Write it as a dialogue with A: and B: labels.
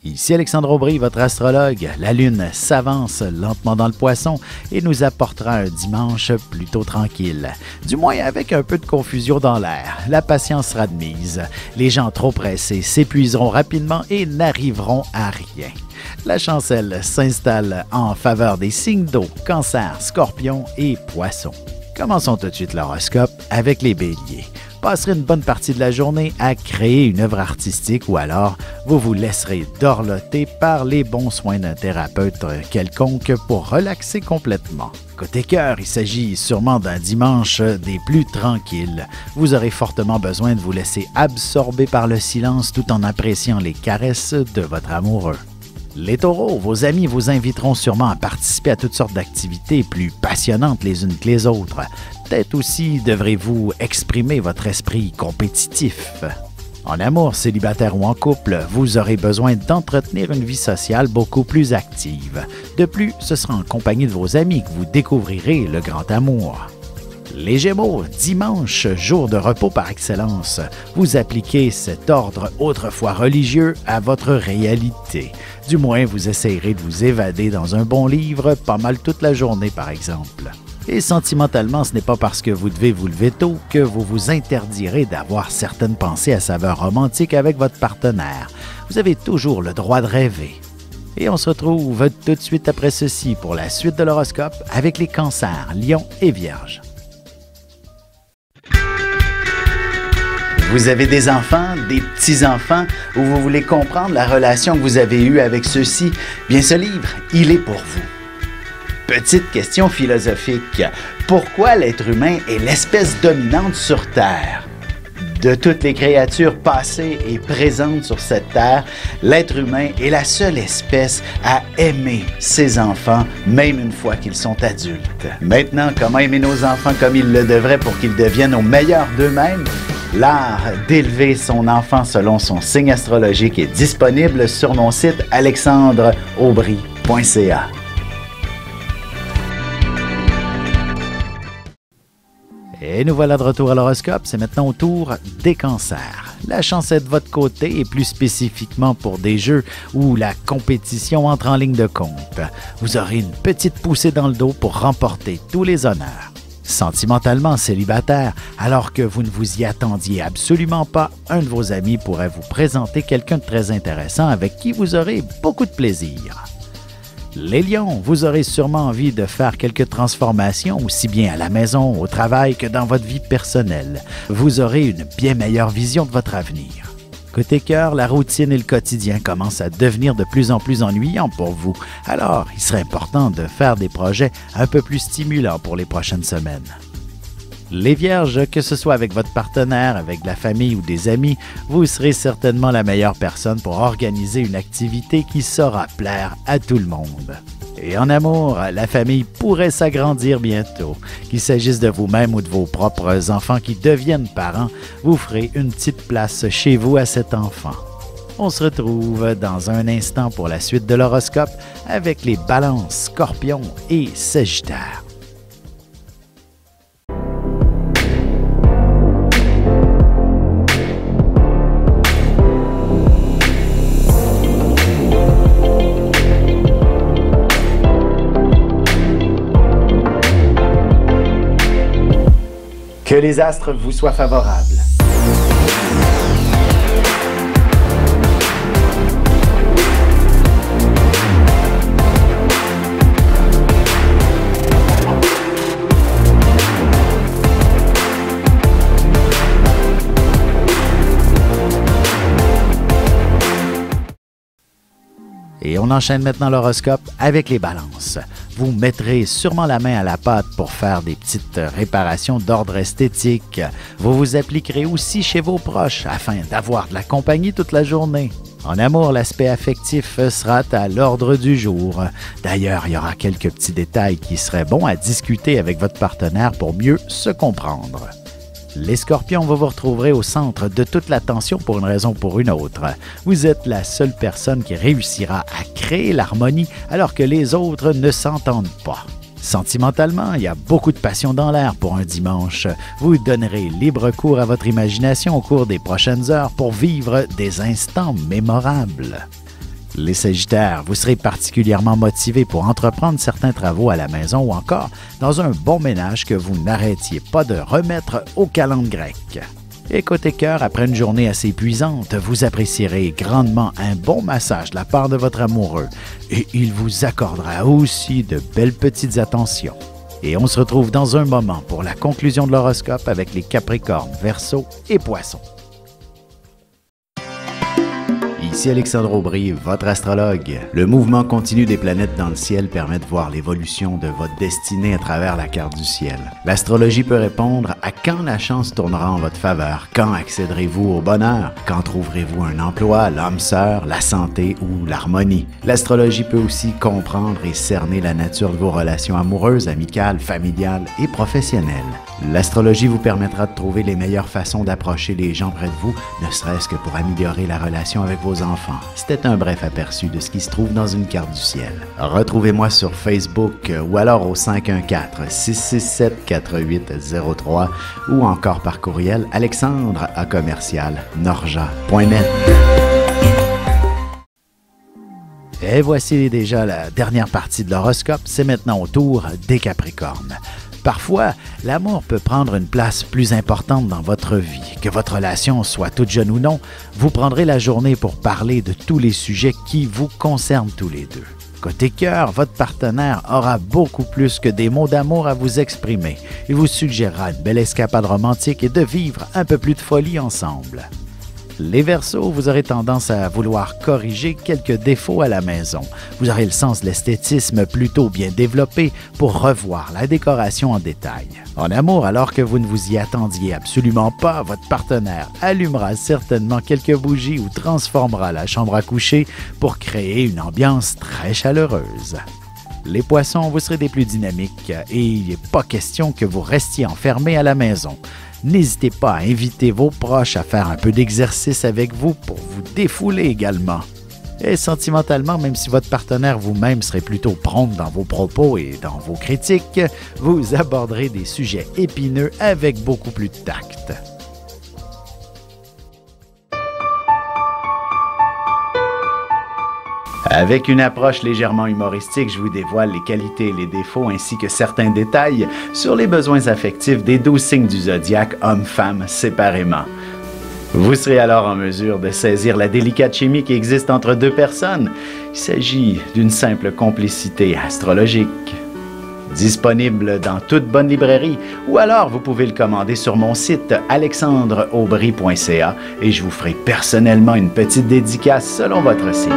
A: Ici Alexandre Aubry, votre astrologue. La Lune s'avance lentement dans le Poisson et nous apportera un dimanche plutôt tranquille. Du moins avec un peu de confusion dans l'air. La patience sera de mise. Les gens trop pressés s'épuiseront rapidement et n'arriveront à rien. La chancelle s'installe en faveur des signes d'eau, Cancer, Scorpion et Poisson. Commençons tout de suite l'horoscope avec les Béliers. Passerez une bonne partie de la journée à créer une œuvre artistique ou alors vous vous laisserez dorloter par les bons soins d'un thérapeute quelconque pour relaxer complètement. Côté cœur, il s'agit sûrement d'un dimanche des plus tranquilles. Vous aurez fortement besoin de vous laisser absorber par le silence tout en appréciant les caresses de votre amoureux. Les taureaux, vos amis vous inviteront sûrement à participer à toutes sortes d'activités plus passionnantes les unes que les autres. Peut-être aussi devrez-vous exprimer votre esprit compétitif. En amour, célibataire ou en couple, vous aurez besoin d'entretenir une vie sociale beaucoup plus active. De plus, ce sera en compagnie de vos amis que vous découvrirez le grand amour. Les Gémeaux, dimanche, jour de repos par excellence, vous appliquez cet ordre autrefois religieux à votre réalité. Du moins, vous essayerez de vous évader dans un bon livre pas mal toute la journée, par exemple. Et sentimentalement, ce n'est pas parce que vous devez vous lever tôt que vous vous interdirez d'avoir certaines pensées à saveur romantique avec votre partenaire. Vous avez toujours le droit de rêver. Et on se retrouve tout de suite après ceci pour la suite de l'horoscope avec les Cancers, Lions et Vierges. Vous avez des enfants, des petits-enfants, ou vous voulez comprendre la relation que vous avez eue avec ceux-ci? Bien, ce livre, il est pour vous. Petite question philosophique. Pourquoi l'être humain est l'espèce dominante sur Terre? De toutes les créatures passées et présentes sur cette Terre, l'être humain est la seule espèce à aimer ses enfants, même une fois qu'ils sont adultes. Maintenant, comment aimer nos enfants comme ils le devraient pour qu'ils deviennent au meilleur d'eux-mêmes? L'art d'élever son enfant selon son signe astrologique est disponible sur mon site alexandreaubry.ca. Et nous voilà de retour à l'horoscope, c'est maintenant au tour des Cancers. La chance est de votre côté et plus spécifiquement pour des jeux où la compétition entre en ligne de compte. Vous aurez une petite poussée dans le dos pour remporter tous les honneurs. Sentimentalement célibataire, alors que vous ne vous y attendiez absolument pas, un de vos amis pourrait vous présenter quelqu'un de très intéressant avec qui vous aurez beaucoup de plaisir. Les Lions, vous aurez sûrement envie de faire quelques transformations, aussi bien à la maison, au travail que dans votre vie personnelle. Vous aurez une bien meilleure vision de votre avenir. Côté cœur, la routine et le quotidien commencent à devenir de plus en plus ennuyants pour vous. Alors, il serait important de faire des projets un peu plus stimulants pour les prochaines semaines. Les Vierges, que ce soit avec votre partenaire, avec de la famille ou des amis, vous serez certainement la meilleure personne pour organiser une activité qui saura plaire à tout le monde. Et en amour, la famille pourrait s'agrandir bientôt. Qu'il s'agisse de vous-même ou de vos propres enfants qui deviennent parents, vous ferez une petite place chez vous à cet enfant. On se retrouve dans un instant pour la suite de l'horoscope avec les Balances, Scorpions et Sagittaires. Que les astres vous soient favorables. Et on enchaîne maintenant l'horoscope avec les Balances. Vous mettrez sûrement la main à la pâte pour faire des petites réparations d'ordre esthétique. Vous vous appliquerez aussi chez vos proches afin d'avoir de la compagnie toute la journée. En amour, l'aspect affectif sera à l'ordre du jour. D'ailleurs, il y aura quelques petits détails qui seraient bons à discuter avec votre partenaire pour mieux se comprendre. Les Scorpions, vous vous retrouverez au centre de toute l'attention pour une raison ou pour une autre. Vous êtes la seule personne qui réussira à créer l'harmonie alors que les autres ne s'entendent pas. Sentimentalement, il y a beaucoup de passion dans l'air pour un dimanche. Vous donnerez libre cours à votre imagination au cours des prochaines heures pour vivre des instants mémorables. Les Sagittaires, vous serez particulièrement motivés pour entreprendre certains travaux à la maison ou encore dans un bon ménage que vous n'arrêtiez pas de remettre au calendrier grec. Et côté cœur, après une journée assez épuisante, vous apprécierez grandement un bon massage de la part de votre amoureux et il vous accordera aussi de belles petites attentions. Et on se retrouve dans un moment pour la conclusion de l'horoscope avec les Capricornes, Verseaux et Poissons. Ici Alexandre Aubry, votre astrologue. Le mouvement continu des planètes dans le ciel permet de voir l'évolution de votre destinée à travers la carte du ciel. L'astrologie peut répondre à quand la chance tournera en votre faveur, quand accéderez-vous au bonheur, quand trouverez-vous un emploi, l'âme sœur, la santé ou l'harmonie. L'astrologie peut aussi comprendre et cerner la nature de vos relations amoureuses, amicales, familiales et professionnelles. L'astrologie vous permettra de trouver les meilleures façons d'approcher les gens près de vous, ne serait-ce que pour améliorer la relation avec vos enfants. C'était un bref aperçu de ce qui se trouve dans une carte du ciel. Retrouvez-moi sur Facebook ou alors au 514-667-4803 ou encore par courriel alexandre@norja.net. Et voici déjà la dernière partie de l'horoscope. C'est maintenant au tour des Capricornes. Parfois, l'amour peut prendre une place plus importante dans votre vie. Que votre relation soit toute jeune ou non, vous prendrez la journée pour parler de tous les sujets qui vous concernent tous les deux. Côté cœur, votre partenaire aura beaucoup plus que des mots d'amour à vous exprimer. Il vous suggérera une belle escapade romantique et de vivre un peu plus de folie ensemble. Les Verseaux, vous aurez tendance à vouloir corriger quelques défauts à la maison. Vous aurez le sens de l'esthétisme plutôt bien développé pour revoir la décoration en détail. En amour, alors que vous ne vous y attendiez absolument pas, votre partenaire allumera certainement quelques bougies ou transformera la chambre à coucher pour créer une ambiance très chaleureuse. Les Poissons, vous serez des plus dynamiques et il n'est pas question que vous restiez enfermés à la maison. N'hésitez pas à inviter vos proches à faire un peu d'exercice avec vous pour vous défouler également. Et sentimentalement, même si votre partenaire vous-même serait plutôt prompt dans vos propos et dans vos critiques, vous aborderez des sujets épineux avec beaucoup plus de tact. Avec une approche légèrement humoristique, je vous dévoile les qualités et les défauts ainsi que certains détails sur les besoins affectifs des 12 signes du zodiaque, hommes-femmes séparément. Vous serez alors en mesure de saisir la délicate chimie qui existe entre deux personnes. Il s'agit d'une simple complicité astrologique. Disponible dans toute bonne librairie ou alors vous pouvez le commander sur mon site alexandreaubry.ca et je vous ferai personnellement une petite dédicace selon votre signe.